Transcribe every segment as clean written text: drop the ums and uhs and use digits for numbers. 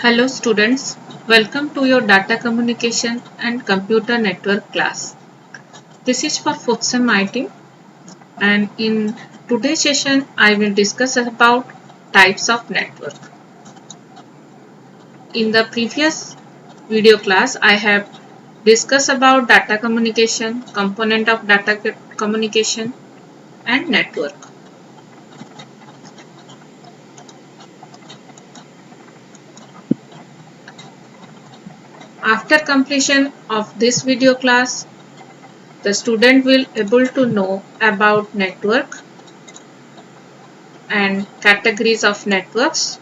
Hello students, welcome to your data communication and computer network class. This is for 4th Sem IT and in today's session I will discuss about types of network. In the previous video class I have discussed about data communication, component of data communication and network. After completion of this video class, the student will able to know about network and categories of networks,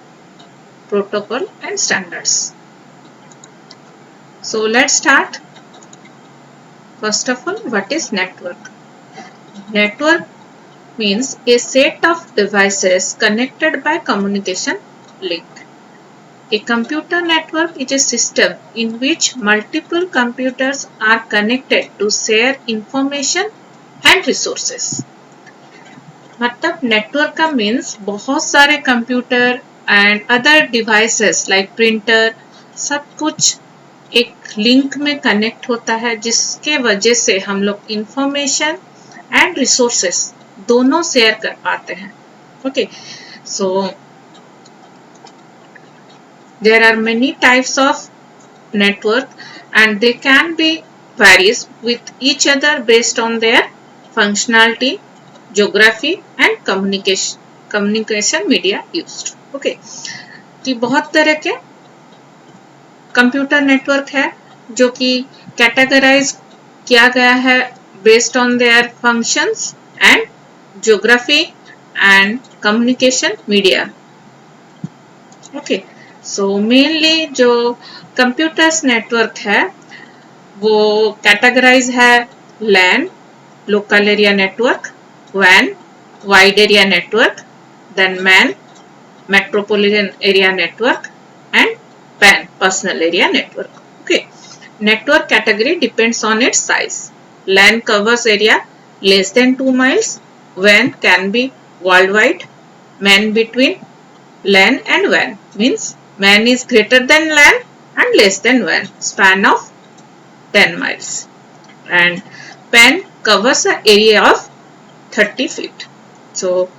protocol and standards. So let's start. First of all, what is network? Network means a set of devices connected by communication link. A computer network is a system in which multiple computers are connected to share information and resources. मतलब network का means बहुत सारे computer and other devices like printer सब कुछ एक link में connect होता है जिसके वजह से हम लोग इंफॉर्मेशन एंड रिसोर्सेस दोनों शेयर कर पाते हैं. Okay, so there are many types of network and they can be varies with each other based on their functionality, geography and communication media used. Okay, कि बहुत तरह के कंप्यूटर नेटवर्क है जो कि कैटेगराइज किया गया है based on their functions and geography and communication media. Okay, so mainly जो कंप्यूटर्स नेटवर्क है वो कैटेगराइज है LAN, local area network, WAN, wide area network, then MAN, metropolitan area network and PAN, personal area network. Okay, network category depends on its size. LAN covers area less than 2 miles. WAN can be worldwide. MAN between LAN and WAN means MAN is greater than LAN and less than WAN, span of 10 miles. And PAN covers an area of 30 feet. So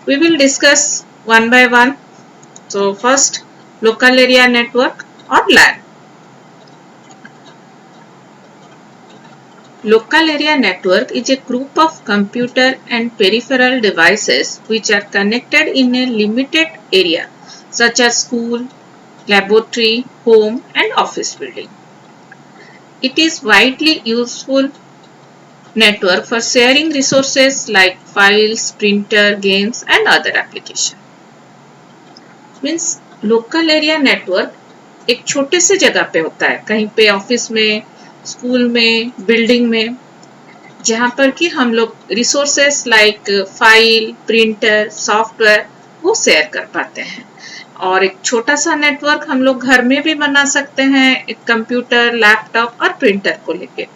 we will discuss one by one. So first, local area network or LAN. Local area network is a group of computer and peripheral devices which are connected in a limited area such as school, laboratory, home and office building. It is widely useful network for sharing resources like files, printer, games and other application. Means local area network एक छोटे से जगह पे होता है, कहीं पे office में, स्कूल में, बिल्डिंग में, जहाँ पर कि हम लोग resources like file, printer, software वो शेयर कर पाते हैं. और एक छोटा सा नेटवर्क हम लोग घर में भी बना सकते हैं एक कंप्यूटर, लैपटॉप और प्रिंटर को लेके.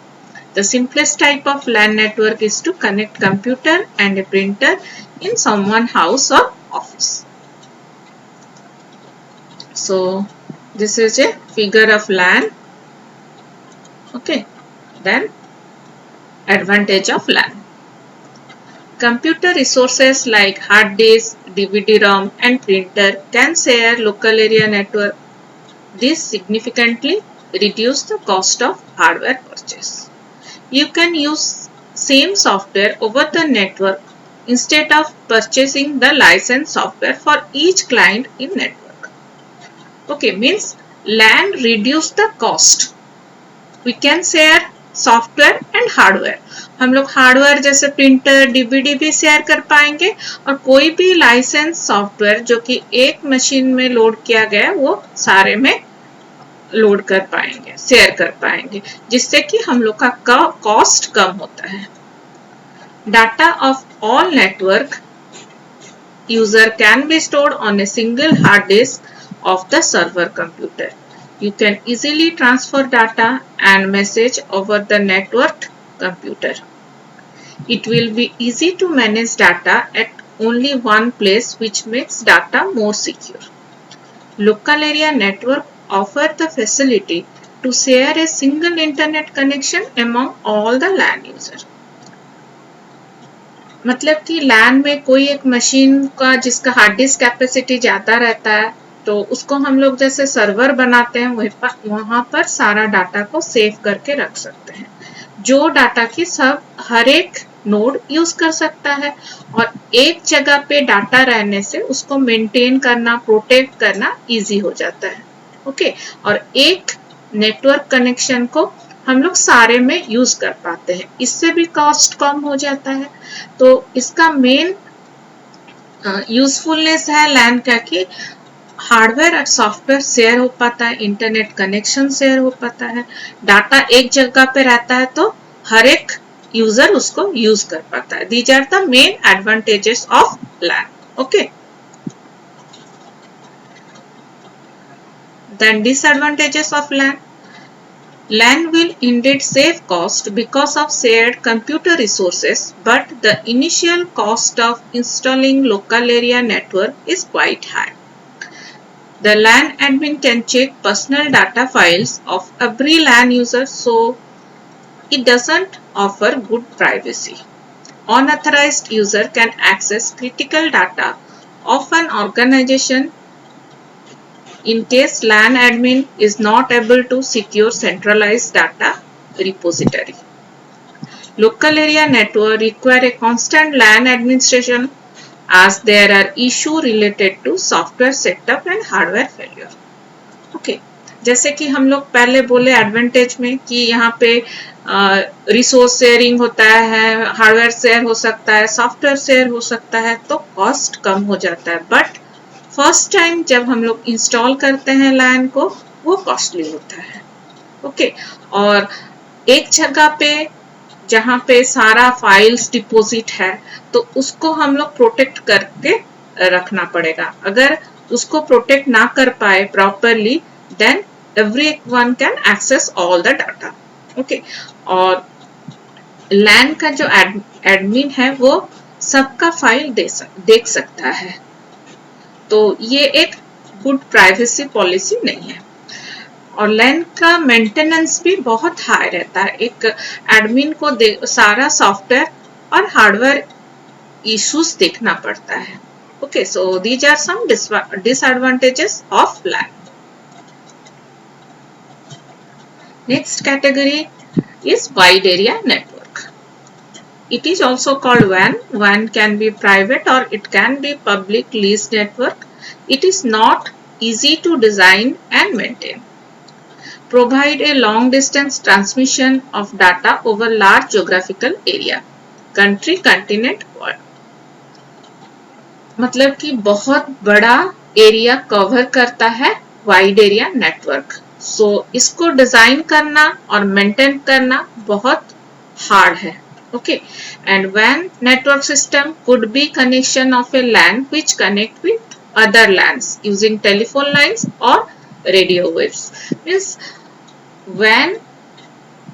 The simplest type of LAN network is to connect computer and a printer in someone's house or office. So this is a figure of LAN. Okay, then advantage of LAN. Computer resources like hard disk, DVD-ROM and printer can share local area network. This significantly reduces the cost of hardware purchase. You can use same software over the network instead of purchasing the licensed software for each client in network. Okay, means LAN reduce the cost. We can share software and hardware. हम लोग hardware जैसे printer, DVD भी share कर पाएंगे और कोई भी licence software जो कि एक मशीन में लोड किया गया वो सारे में लोड कर पाएंगे, शेयर कर पाएंगे, जिससे कि हम लोग का कॉस्ट कम होता है. Data of all network user can be stored on a single hard disk of the server computer. You can easily transfer data and message over the networked computer. It will be easy to manage data at only one place, which makes data more secure. Local area network offer the facility to share a single internet connection among all the LAN users. मतलब कि LAN में कोई एक machine का जिसका hard disk capacity ज़्यादा रहता है तो उसको हम लोग जैसे सर्वर बनाते हैं वहाँ पर सारा डाटा को सेव करके रख सकते हैं, जो डाटा की सब हर एक नोड यूज कर सकता है और एक जगह पे डाटा रहने से उसको मेंटेन करना, प्रोटेक्ट करना इजी हो जाता है। ओके, और एक नेटवर्क कनेक्शन को हम लोग सारे में यूज कर पाते हैं, इससे भी कॉस्ट कम हो जाता है। तो इसका मेन यूजफुलनेस है लैन का कि हार्डवेयर और सॉफ्टवेयर शेयर हो पाता है, इंटरनेट कनेक्शन शेयर हो पाता है, डाटा एक जगह पे रहता है तो हर एक यूजर उसको यूज कर पाता है। These are the main advantages of LAN. Okay, then disadvantages of LAN. LAN will indeed save cost because of shared computer resources, but the initial cost of installing local area network is quite high. The LAN admin can check personal data files of every LAN user, so it doesn't offer good privacy. Unauthorized user can access critical data of an organization in case LAN admin is not able to secure centralized data repository. Local area network require a constant LAN administration as there are issues related to software setup and hardware failure. Okay, जैसे कि हम लोग पहले बोले advantage में कि यहाँ पे रिसोर्स शेयरिंग होता है, हार्डवेयर शेयर हो सकता है, सॉफ्टवेयर शेयर हो सकता है, तो कॉस्ट कम हो जाता है। बट फर्स्ट टाइम जब हम लोग इंस्टॉल करते हैं लैन को वो कॉस्टली होता है। ओके, और एक जगह पे जहाँ पे सारा फाइल्स डिपॉजिट है तो उसको हम लोग प्रोटेक्ट करके रखना पड़ेगा। अगर उसको प्रोटेक्ट ना कर पाए properly then everyone can access all the data. Okay, और लैन का जो एडमिन है वो सबका फाइल देख सकता है, तो ये एक गुड प्राइवेसी पॉलिसी नहीं है। और लैन का मेंटेनेंस भी बहुत हाई रहता है, एक एडमिन को सारा सॉफ्टवेयर और हार्डवेयर इश्यूज देखना पड़ता है। Okay, so these are some disadvantages of LAN. Next category is wide area network. It is also called WAN. WAN can be private or it can be public leased network. It is not easy to design and maintain. Provide a long distance transmission of data over large geographical area. Country, continent, world. मतलब कि बहुत बड़ा area cover करता है wide area network. सो इसको design करना और maintain करना बहुत हार्ड है। Okay, and WAN network system could be connection of a LAN which connect with other LANs using telephone lines or radio waves. Means WAN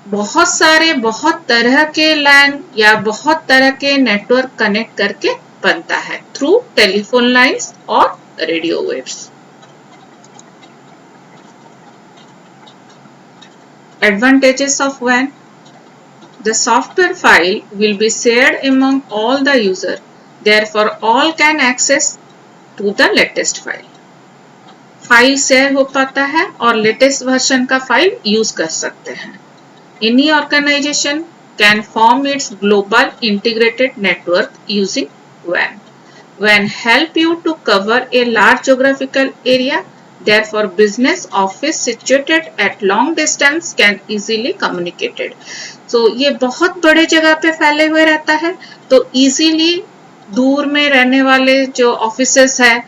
बहुत सारे बहुत तरह के LAN या बहुत तरह के नेटवर्क कनेक्ट करके बनता है थ्रू टेलीफोन लाइंस और radio waves. Advantages of WAN. The software file will be shared among all the users, therefore all can access to the latest file. File share हो पाता है और लेटेस्ट वर्जन का file use कर सकते हैं। Any organization can form its global integrated network using WAN. WAN help you to cover a large geographical area. Therefore, business office situated at long distance can easily communicated. So ये बहुत बड़े जगह पे फैले हुए रहता है तो easily दूर में रहने वाले जो ऑफिसेस है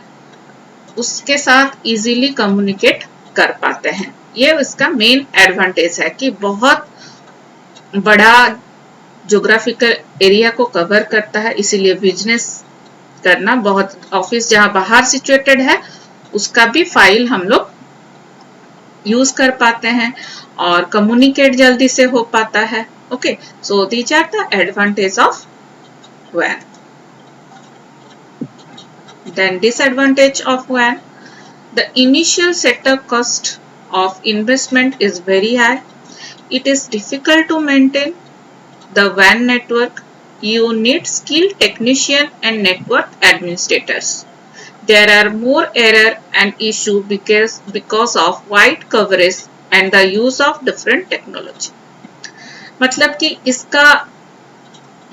उसके साथ easily communicate कर पाते हैं। ये उसका मेन एडवांटेज है कि बहुत बड़ा ज्योग्राफिकल एरिया को कवर करता है, इसीलिए बिजनेस करना बहुत ऑफिस जहां बाहर सिचुएटेड है उसका भी फाइल हम लोग यूज कर पाते हैं और कम्युनिकेट जल्दी से हो पाता है। Okay, so these are the advantage of WAN. Then disadvantage of WAN. The initial setup cost of investment is very high. It is difficult to maintain the WAN network. You need skilled technician and network administrators. There are more error and issue because of wide coverage and the use of different technology. मतलब कि इसका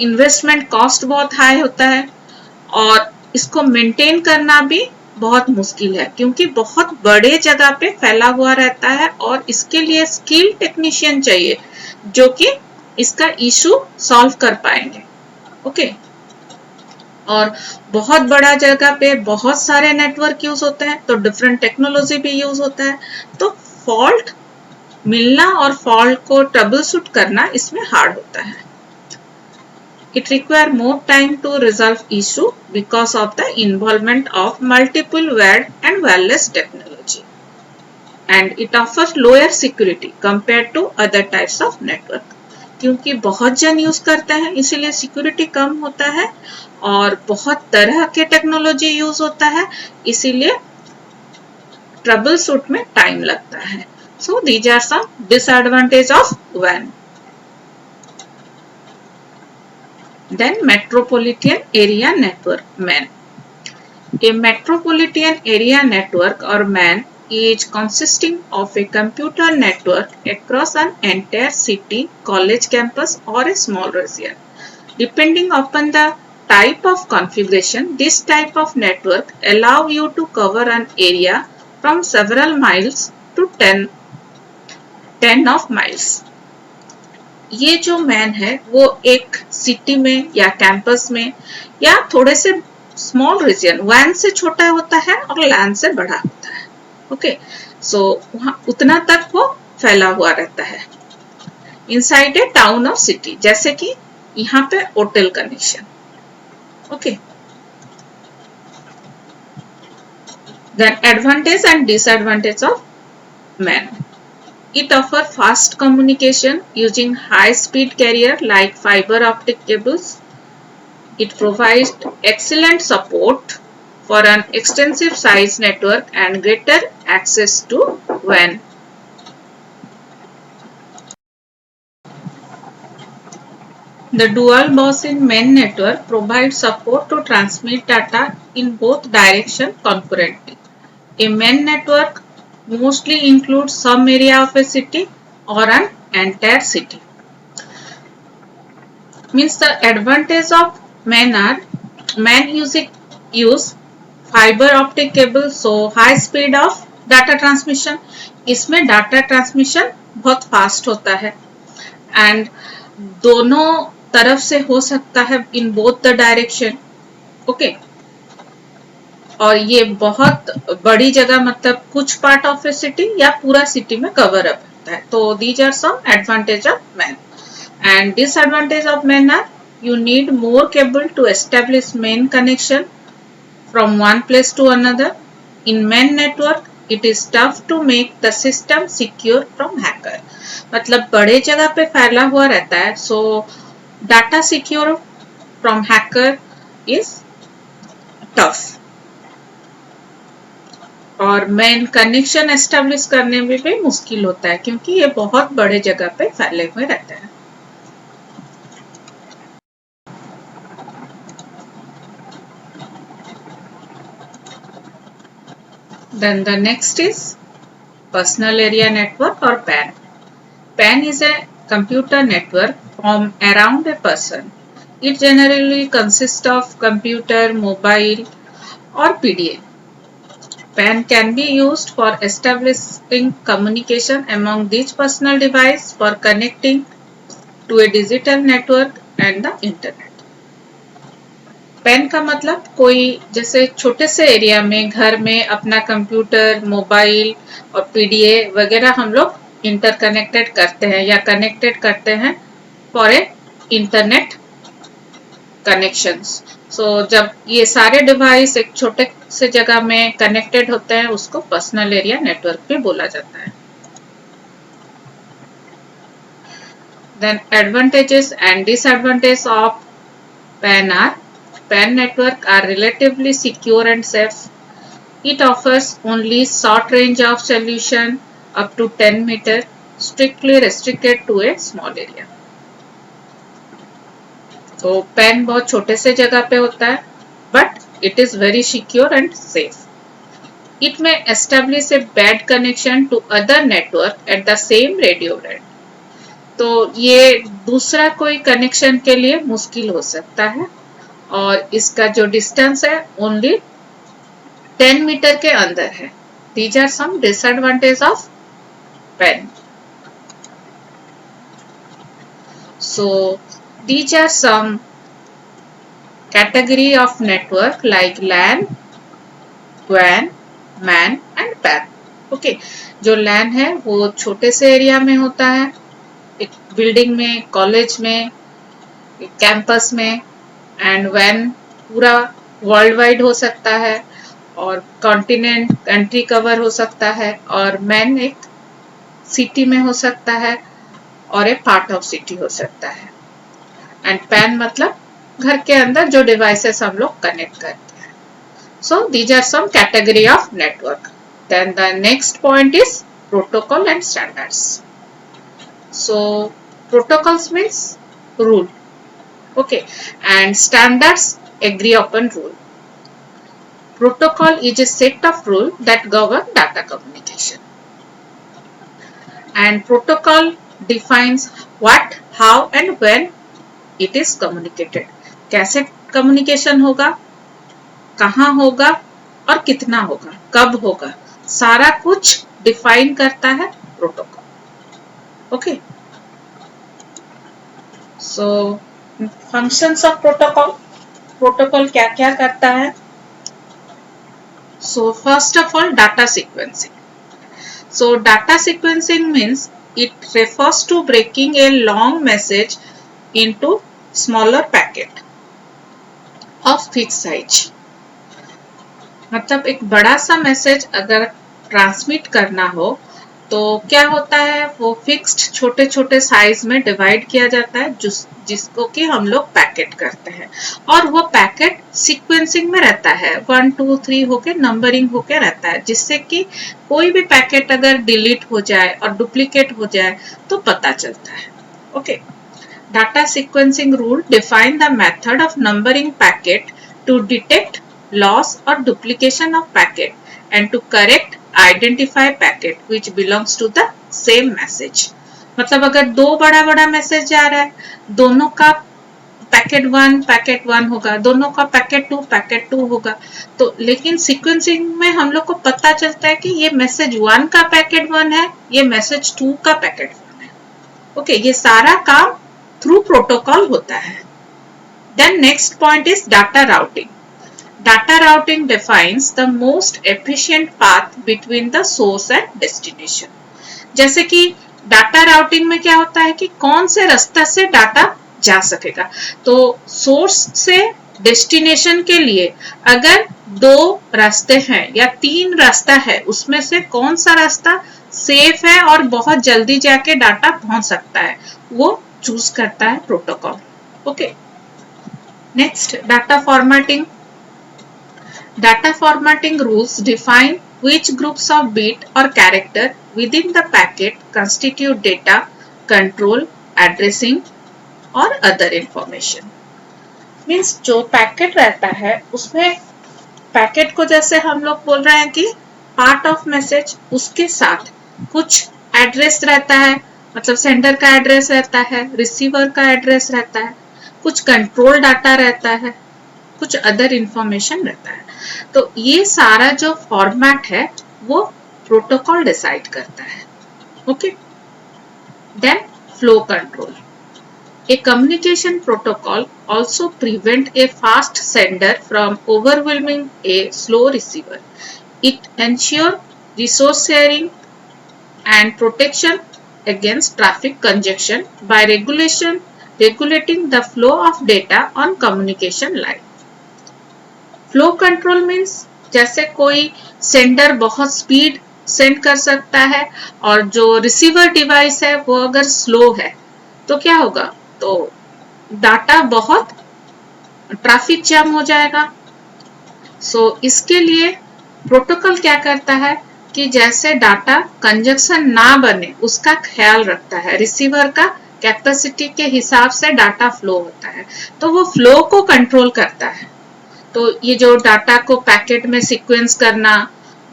investment cost बहुत high होता है और इसको maintain करना भी बहुत मुश्किल है क्योंकि बहुत बड़े जगह पे फैला हुआ रहता है और इसके लिए स्किल टेक्नीशियन चाहिए जो कि इसका इशू सॉल्व कर पाएंगे. ओके और बहुत बड़ा जगह पे बहुत सारे नेटवर्क यूज होते हैं तो डिफरेंट टेक्नोलॉजी भी यूज होता है तो फॉल्ट मिलना और फॉल्ट को ट्रबल शूट करना इसमें हार्ड होता है. It requires more time to resolve issue because of the involvement of multiple wired and wireless technology. And it offers lower security compared to other types of network. क्योंकि बहुत जन use करते हैं इसीलिए सिक्योरिटी कम होता है और बहुत तरह के टेक्नोलॉजी यूज होता है इसीलिए ट्रबल शूट में टाइम लगता है. So these are some disadvantages of WAN. Then Metropolitan Area Network (MAN). A metropolitan area network or MAN is consisting of a computer network across an entire city, college campus or a small region. Depending upon the type of configuration, this type of network allow you to cover an area from several miles to 10 of miles. ये जो man है वो एक city में या campus में या थोड़े से स्मॉल रीजन वैन से छोटा होता है और लैन से बड़ा होता है. ओके सो वहां उतना तक वो फैला हुआ रहता है इनसाइड ए टाउन और सिटी जैसे कि यहाँ पे hotel connection. Okay then advantage and disadvantage of MAN. It offers fast communication using high-speed carrier like fiber optic cables. It provides excellent support for an extensive size network and greater access to WAN. The dual bus in MAN network provides support to transmit data in both directions concurrently. A MAN network mostly includes some area of a city or an entire city. Means the advantage of MAN are MAN use fiber optic cable so high speed of data transmission. इसमें data transmission बहुत fast होता है and दोनों तरफ से हो सकता है in both the direction. Okay. और ये बहुत बड़ी जगह मतलब कुछ पार्ट ऑफ ए सिटी या पूरा सिटी में कवर अप होता है तो these are some advantage of MAN and disadvantage of MAN are you need more cable to establish main connection from one place to another. In MAN network it is tough to make the system secure from hacker. मतलब बड़े जगह पे फैला हुआ रहता है so data secure from hacker is tough और main connection establish करने में भी मुश्किल होता है क्योंकि ये बहुत बड़े जगह पे फैले हुए रहते हैं. Then the next is personal area network or PAN. PAN is a computer network from around a person. It generally consists of computer, mobile or PDA. PAN can be used for establishing communication among these personal devices for connecting to a digital network and the internet. PAN का मतलब कोई जैसे छोटे से area में घर में अपना कंप्यूटर, मोबाइल और PDA वगैरह हम लोग इंटरकनेक्टेड करते हैं या कनेक्टेड करते हैं फॉर ए इंटरनेट कनेक्शंस. सो जब ये सारे डिवाइस एक छोटे से जगह में कनेक्टेड होते हैं उसको पर्सनल एरिया नेटवर्क भी बोला जाता है. Then advantages and disadvantages of PAN are PAN network are relatively secure and safe. It offers only short range of solution up to 10 meter, strictly restricted to a small area. तो PAN बहुत छोटे से जगह पे होता है, but it is very secure and safe. It may establish a bad connection to other network at the same radio band. तो ये दूसरा कोई कनेक्शन के लिए मुश्किल हो सकता है और इसका जो डिस्टेंस है ओनली 10 मीटर के अंदर है. These are some disadvantages of PAN. So these are some category of network like LAN, WAN, MAN and PAN. Okay, जो LAN है वो छोटे से एरिया में होता है, एक बिल्डिंग में, कॉलेज में, कैंपस में, एंड WAN पूरा वर्ल्ड वाइड हो सकता है और कॉन्टिनेंट कंट्री कवर हो सकता है, और MAN एक सिटी में हो सकता है और एक पार्ट ऑफ सिटी हो सकता है, एंड PAN मतलब घर के अंदर जो डिवाइसेस हम लोग कनेक्ट करते हैं. So these are some category of network. Then the next point is protocol and standards. So protocols means rule, okay, and standards agree upon rule. Protocol is a set of rules that govern data communication, and protocol defines what, how and when it is communicated. कैसे communication होगा, कहाँ होगा और कितना होगा, कब होगा, सारा कुछ define करता है protocol. Okay, so functions of protocol क्या क्या करता है. So first of all, data sequencing. So data sequencing means it refers to breaking a long message into smaller packet of fixed size. मतलब एक बड़ा सा मैसेज अगर ट्रांसमिट करना हो तो क्या होता है, वो फिक्स्ड छोटे छोटे साइज में डिवाइड किया जाता है जिसको कि हम लोग पैकेट करते हैं, और वो पैकेट सीक्वेंसिंग में रहता है, 1 2 3 होके नंबरिंग होके रहता है, जिससे कि कोई भी पैकेट अगर डिलीट हो जाए और डुप्लीकेट हो जाए तो पता चलता है. Okay, data sequencing rule define the method of numbering packet to detect loss और duplication of packet and to correct identify packet which belongs to the same message. मतलब अगर दो बड़ा बड़ा मैसेज जा रहा है, दोनों का पैकेट 1 होगा, दोनों का पैकेट 2 होगा, तो लेकिन सीक्वेंसिंग में हम लोग को पता चलता है कि ये मैसेज 1 का पैकेट 1 है, ये मैसेज 2 का पैकेट 1 है. ओके, ये सारा काम थ्रू प्रोटोकॉल होता है. Then next point is data routing. Data routing defines the most efficient path between the source and destination. जैसे कि डाटा राउटिंग में क्या होता है कि कौन से रास्ते से डाटा जा सकेगा. तो सोर्स से डेस्टिनेशन के लिए अगर 2 रास्ते हैं या 3 रास्ता है, उसमें से कौन सा रास्ता सेफ है और बहुत जल्दी जाके डाटा पहुंच सकता है, वो चूज करता है protocol. Okay, next data formatting. Data formatting rules define which groups of bit or character within the packet constitute data, control, addressing or other information. Means जो पैकेट रहता है उसमें पैकेट को जैसे हम लोग बोल रहे हैं कि पार्ट ऑफ मैसेज, उसके साथ कुछ एड्रेस रहता है, मतलब सेंडर का एड्रेस रहता है, रिसीवर का एड्रेस रहता है, कुछ कंट्रोल डाटा रहता है, कुछ अदर इंफॉर्मेशन रहता है. तो ये सारा जो फॉर्मेट है वो प्रोटोकॉल डिसाइड करता है. Okay, then flow control. A communication protocol also prevent a fast sender from overwhelming a slow receiver. It ensure resource sharing and protection against traffic congestion by regulating the flow of data on communication line. Flow control means जैसे कोई sender बहुत speed send कर सकता है और जो receiver device है वो अगर स्लो है तो क्या होगा, तो डाटा बहुत ट्रैफिक जैम हो जाएगा. सो इसके लिए प्रोटोकॉल क्या करता है कि जैसे डाटा कंजक्शन ना बने उसका ख्याल रखता है। रिसीवर का कैपेसिटी के हिसाब से डाटा फ्लो होता है, तो वो फ्लो को कंट्रोल करता है। तो ये जो डाटा को पैकेट में सीक्वेंस करना,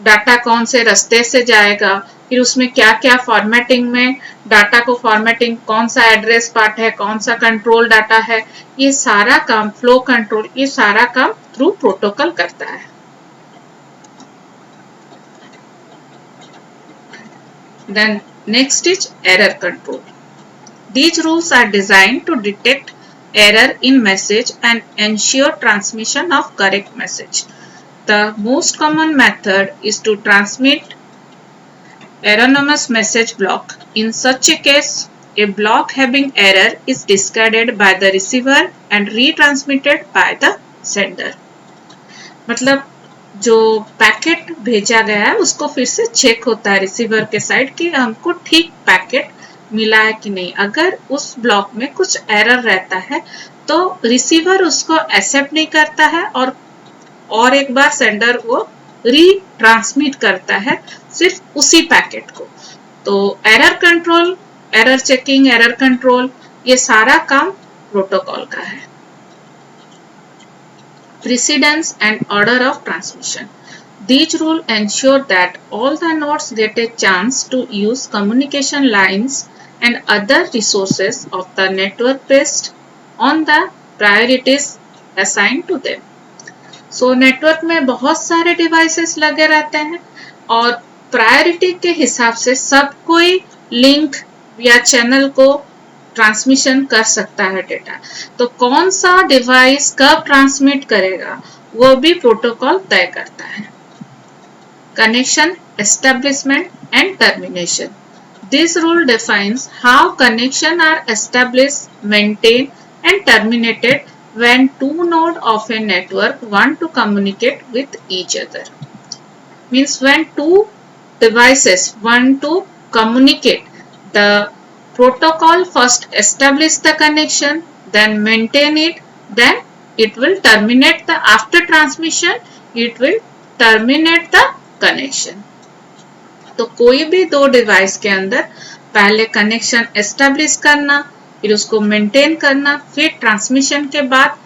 डाटा कौन से रास्ते से जाएगा, फिर उसमें क्या क्या फॉर्मेटिंग में डाटा को फॉर्मेटिंग, कौन सा एड्रेस पार्ट है, कौन सा कंट्रोल डाटा है, ये सारा काम फ्लो कंट्रोल, ये सारा काम थ्रू प्रोटोकॉल करता है। Then next is error control. These rules are designed to detect error in message and ensure transmission of correct message. The most common method is to transmit erroneous message block. In such a case, a block having error is discarded by the receiver and retransmitted by the sender. मतलब जो packet भेजा गया है उसको फिर से check होता है रिसीवर के साइड कि हमको ठीक पैकेट मिला है कि नहीं। अगर उस ब्लॉक में कुछ एरर रहता है तो रिसीवर उसको एक्सेप्ट नहीं करता है और एक बार सेंडर वो रीट्रांसमिट करता है सिर्फ उसी पैकेट को। तो error control, error checking, error control, ये सारा काम प्रोटोकॉल का है। Precedence and order of transmission. These rules ensure that all the nodes get a chance to use communication lines and other resources of the network based on the priorities assigned to them. So network में बहुत सारे devices लगे रहते हैं और priority के हिसाब से सब कोई लिंक या चैनल को ट्रांसमिशन कर सकता है डेटा। तो कौन सा डिवाइस कब ट्रांसमिट करेगा वो भी प्रोटोकॉल तय करता है। Connection establishment and termination. This rule defines how connection are established, maintain and terminated when two nodes of a network want to communicate with each other. Means when two devices want to communicate, the protocol first establish the connection, then maintain it, then it will terminate the after transmission, it will terminate the connection. तो कोई भी दो device के अंदर पहले connection establish करना, फिर उसको मेंटेन करना, फिर ट्रांसमिशन के बाद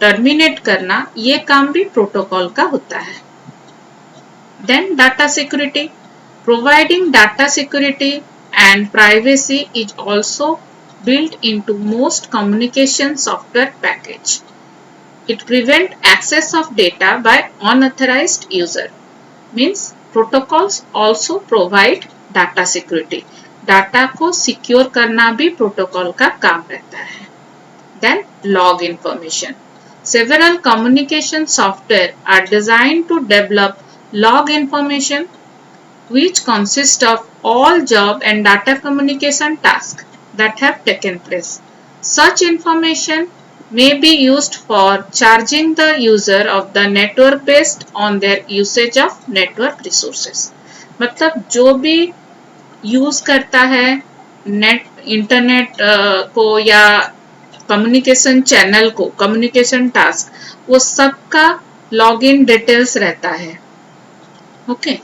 टर्मिनेट करना, ये काम भी प्रोटोकॉल का होता है। Then data security. Providing data security and privacy is also built into most communication software package. It prevents access of data by unauthorized user. Means protocols also provide data security. Data को secure करना भी protocol का काम रहता है। Then log information. Several communication software are designed to develop log information which consist of all job and data communication tasks that have taken place. Such information may be used for charging the user of the network based on their usage of network resources. मतलब जो भी use करता है internet को या communication channel को, communication task, वो सबका लॉगिन डिटेल्स रहता है। ओके,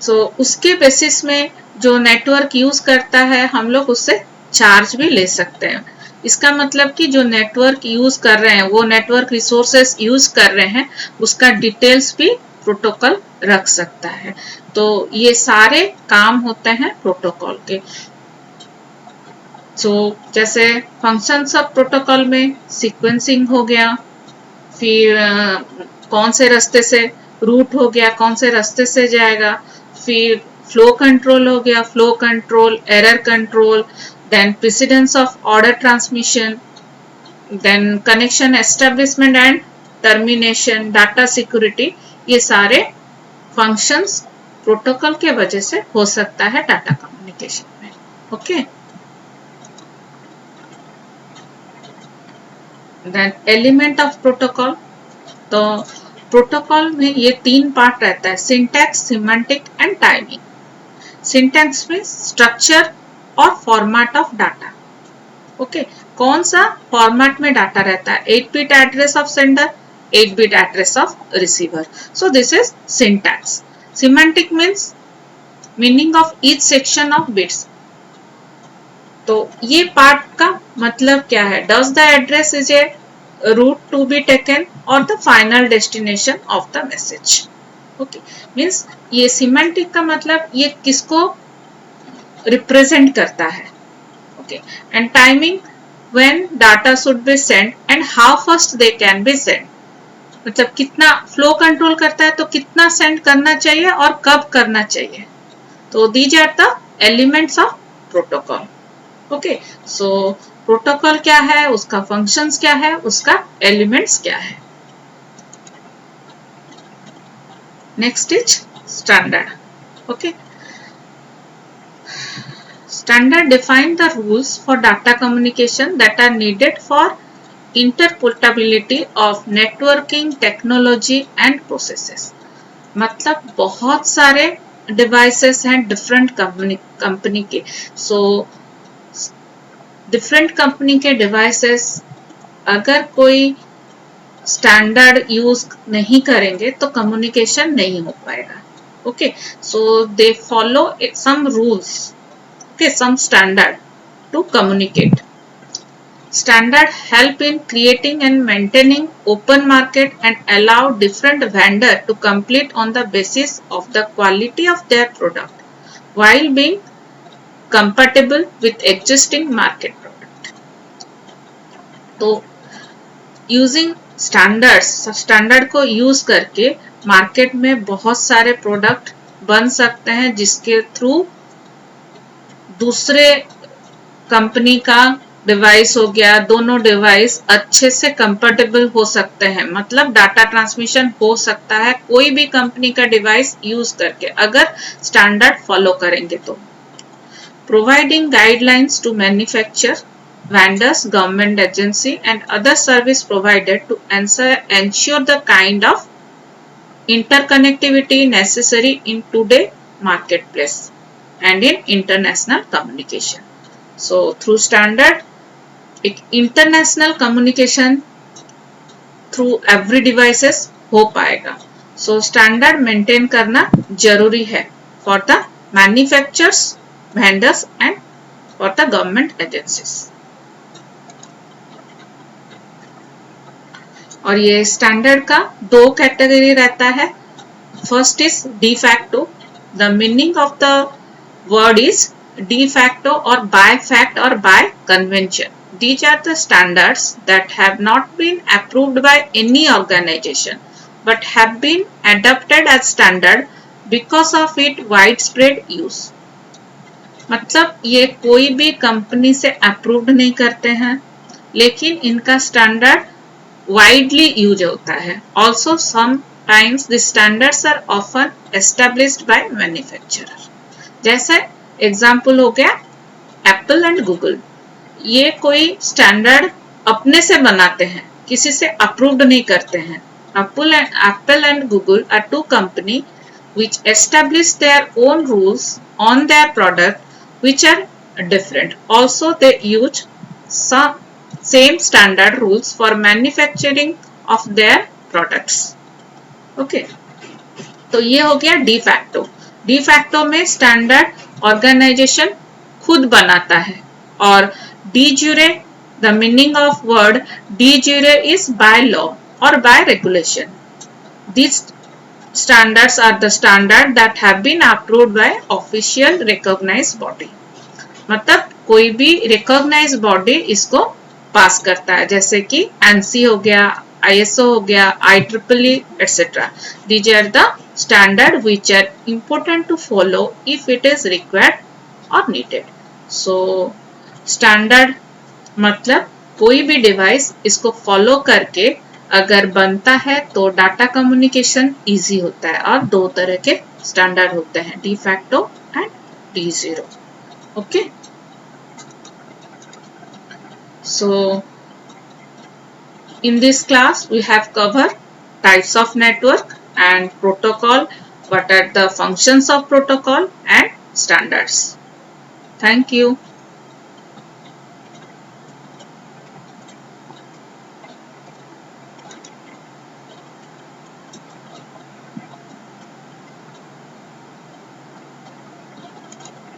सो उसके बेसिस में जो नेटवर्क यूज करता है हम लोग उससे चार्ज भी ले सकते हैं। इसका मतलब कि जो नेटवर्क यूज कर रहे हैं, वो नेटवर्क रिसोर्सेस यूज कर रहे हैं, उसका डिटेल्स भी प्रोटोकॉल रख सकता है। तो ये सारे काम होते हैं प्रोटोकॉल के। सो जैसे फंक्शंस ऑफ प्रोटोकॉल में सीक्वेंसिंग हो गया, फिर कौन से रास्ते से रूट हो गया, कौन से रास्ते से जाएगा, फिर फ्लो कंट्रोल हो गया, flow control, error control, then precedence of order transmission, then connection establishment and termination, data security, ये सारे फंक्शंस प्रोटोकॉल के वजह से हो सकता है डाटा कम्युनिकेशन में। Okay, then element of protocol. तो प्रोटोकॉल में ये तीन पार्ट रहता है, syntax, semantic and timing. Syntax में स्ट्रक्चर और फॉर्मेट ऑफ डाटा. ओके, कौन सा फॉर्मेट में डाटा रहता है, 8-bit address of sender, 8-bit address of receiver. So this is syntax. Semantic means meaning of each section of bits. तो ये part का मतलब क्या है? Does the address is a route to be taken or the final destination of the message? Okay, means ये semantic का मतलब ये किसको represent करता है? Okay, and timing when data should be sent and how fast they can be sent. मतलब कितना flow control करता है, तो कितना सेंड करना चाहिए और कब करना चाहिए. तो these are the elements of protocol. Okay, so protocol क्या है, उसका फंक्शंस क्या है, उसका एलिमेंट्स क्या है. Next is standard. Okay, standard define the rules for data communication that are needed for interportability of networking technology and processes. मतलब बहुत सारे डिवाइसेस हैं डिफरेंट कंपनी के. सो डिफरेंट कंपनी के डिवाइसेस अगर कोई स्टैंडर्ड यूज नहीं करेंगे तो कम्युनिकेशन नहीं हो पाएगा. Okay, so they follow some rules, okay, some standard to communicate. Standard help in creating and maintaining open market and allow different vendor to compete on the basis of the quality of their product while being compatible with existing market product. तो using standards, standard को use करके market में बहुत सारे product बन सकते हैं जिसके थ्रू दूसरे कंपनी का डिवाइस हो गया, दोनों डिवाइस अच्छे से कंपेटेबल हो सकते हैं. मतलब डाटा ट्रांसमिशन हो सकता है कोई भी कंपनी का डिवाइस यूज करके अगर स्टैंडर्ड फॉलो करेंगे तो. Providing guidelines to manufacturer, vendors, government agency and other service providers to ensure the kind of interconnectivity necessary in today's marketplace and in international communication. So through standard, international communication through every devices हो पाएगा. So standard maintain करना जरूरी है for the manufacturers, vendors and for the government agencies. और ये standard का दो category रहता है. First is de facto. The meaning of the word is de facto और बाय फैक्ट और bye convention. These are the standards that have not been approved by any organization but have been adopted as standard because of its widespread use. मतलब ये कोई भी company से approved नहीं करते हैं लेकिन इनका स्टैंडर्ड वाइडली यूज होता है. Also sometimes the standards are often established by manufacturer. जैसे एग्जांपल हो गया एप्पल एंड गूगल. ये कोई स्टैंडर्ड अपने से बनाते हैं, किसी से अप्रूव्ड नहीं करते हैं. Apple and Google are two company which establish their own rules on their product which are different. Also they use some same standard rules for manufacturing of their products. Okay, तो ये हो गया de facto. De facto में standard organisation खुद बनाता है. और de jure, the meaning of word de jure is by law और by regulation. These standards are the standard that have been approved by official recognized body. मतलब कोई भी recognized body इसको पास करता है, जैसे कि ANSI हो गया, ISO हो गया, IEEE etc. These are the standard which are important to follow if it is required or needed. So standard मतलब कोई भी डिवाइस इसको फॉलो करके अगर बनता है तो डाटा कम्युनिकेशन इजी होता है. और दो तरह के स्टैंडर्ड होते हैं, de facto and de jure. Okay, so in this class we have cover types of network and protocol, what are the functions of protocol and standards. Thank you.